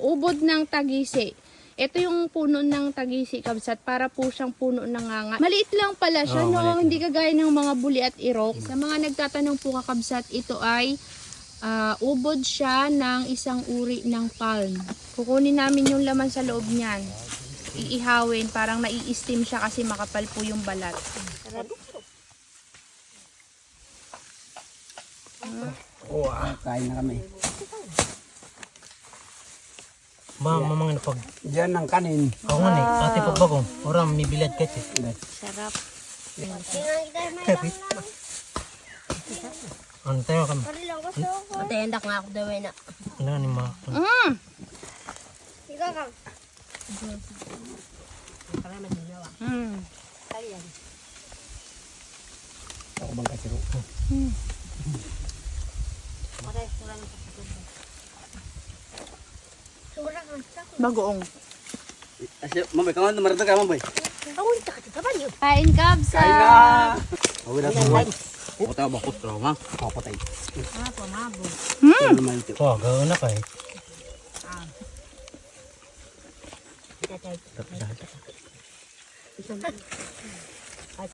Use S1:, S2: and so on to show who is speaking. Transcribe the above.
S1: Ubod ng tagisi. Ito yung puno ng tagisi, kabsat, para po siyang puno ng nganga. Maliit lang pala siya, no? Hindi kagaya ng mga buli at irok. Sa mga nagtatanong po kakabsat, ito ay ubod siya ng isang uri ng palm. Kukunin namin yung laman sa loob niyan. Iihawin, parang nai-steam siya kasi makapal po yung balat.
S2: Kain na kami.
S3: Mamang na pag
S2: Diyan ng kanin.
S3: ako nga ni ate pagbagong orang may bilad kasi.
S1: Sarap.
S3: Ano tayo kami?
S4: Matenda nga ako daw na.
S3: Ano ni ma?
S4: Ikaw ka.
S2: Ako bang kasiro?
S1: Bagoong.
S2: Asya, mamay, kaman tumarata ka, mamay.
S1: Kain kabsa.
S2: Kain na! Awin na sa ako tayo bakot raw, ha? Ako patay. Ano naman ito?
S3: Oh, gawin na kay.